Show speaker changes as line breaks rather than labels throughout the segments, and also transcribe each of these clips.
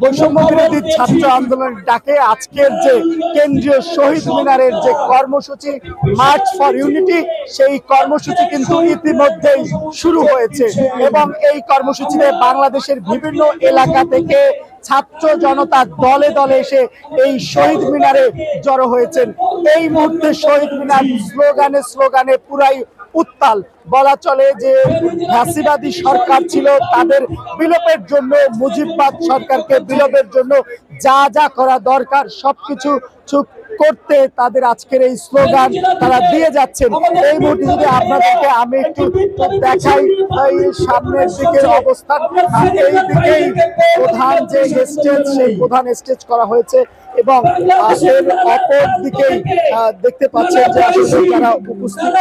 বৈষম্য বিরোধী ছাত্র আন্দোলনের ডাকে আজকের যে কেন্দ্রীয় শহীদ মিনারের যে কর্মসূচি মার্চ ফর ইউনিটি, সেই কর্মসূচি কিন্তু ইতিমধ্যেই শুরু হয়েছে এবং এই কর্মসূচিতে বাংলাদেশের বিভিন্ন এলাকা থেকে ছাত্র জনতা দলে দলে এসে এই শহীদ মিনারে জড়ো হয়েছেন। এই মুহূর্তে শহীদ মিনার স্লোগানে স্লোগানে পুরাই উত্তাল। বলা চলে যে ফ্যাসিবাদী সরকার ছিল, তাদের বিলোপের জন্য, মুজিববাদ সরকারকে বিলোপের জন্য যা যা করা দরকার সবকিছু করতে তাদের আজকের এই স্লোগান তারা দিয়ে যাচ্ছেন। এই মুহূর্তে যদি আপনাদেরকে আমি একটু দেখাই সামনের দিকের অবস্থান, এই দিকেই প্রধান যে স্টেজ, সেই প্রধান স্টেজ করা হয়েছে এবং এর অপর দিকেই দেখতে পাচ্ছেন যে আসলে যারা উপস্থিত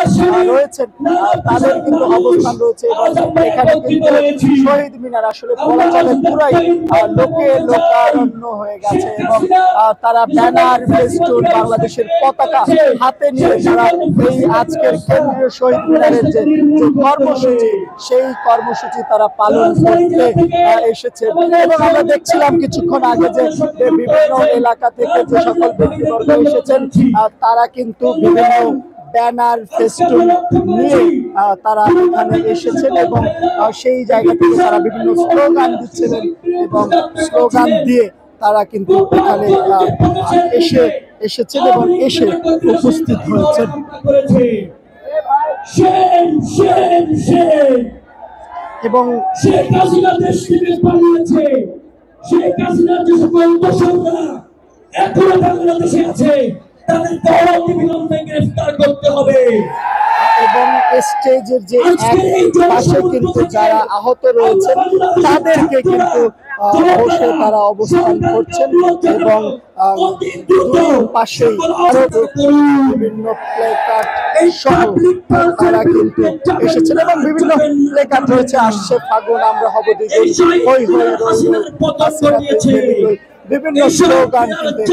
রয়েছেন তাদের কিন্তু অবস্থান রয়েছে এবং এখানে কিন্তু শহীদ মিনার আসলে বলা চলে পুরাই লোকে লোকারণ্য হয়ে গেছে এবং তারা ব্যানার, ফেস্টুন, বাংলাদেশের পতাকা হাতে নিয়ে তারা এই আজকের কেন্দ্রীয় শহীদ মিনারের যে কর্মসূচি, সেই কর্মসূচি তারা পালন করতে এসেছে। এবং আমরা দেখছিলাম কিছুক্ষণ আগে যে বিভিন্ন এলাকা থেকে যে সকল ব্যক্তিবর্গ এসেছেন তারা কিন্তু বিভিন্ন ব্যানার, ফেস্টুন নিয়ে তারা এখানে এসেছেন এবং সেই জায়গা থেকে তারা বিভিন্ন স্লোগান দিচ্ছিলেন এবং স্লোগান দিয়ে তারা কিন্তু এখানে এসেছেন এবং এসে উপস্থিত হয়েছেন। এবং
শেখ হাসিনা দেশ থেকে পালিয়েছে, শেখ হাসিনার যে সকল দোসররা এখনো বাংলাদেশে আছে তাদেরকে অবিলম্বে গ্রেফতার করতে হবে।
এবং স্টেজের যে পাশে কিন্তু যারা আহত রয়েছেন তাদেরকে কিন্তু বসে তারা অবস্থান করছেন এবং পাশেই আরো বিভিন্ন প্লেকার্ড সহ তারা কিন্তু এসেছেন এবং বিভিন্ন প্লেকার্ড রয়েছে, আসছে ফাগুন আমরা হব দ্বিগুণ, হই হই রই রই, বিভিন্ন স্লোগান কিন্তু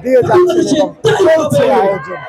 দিয়ে যাচ্ছেন এবং চলছে আয়োজন।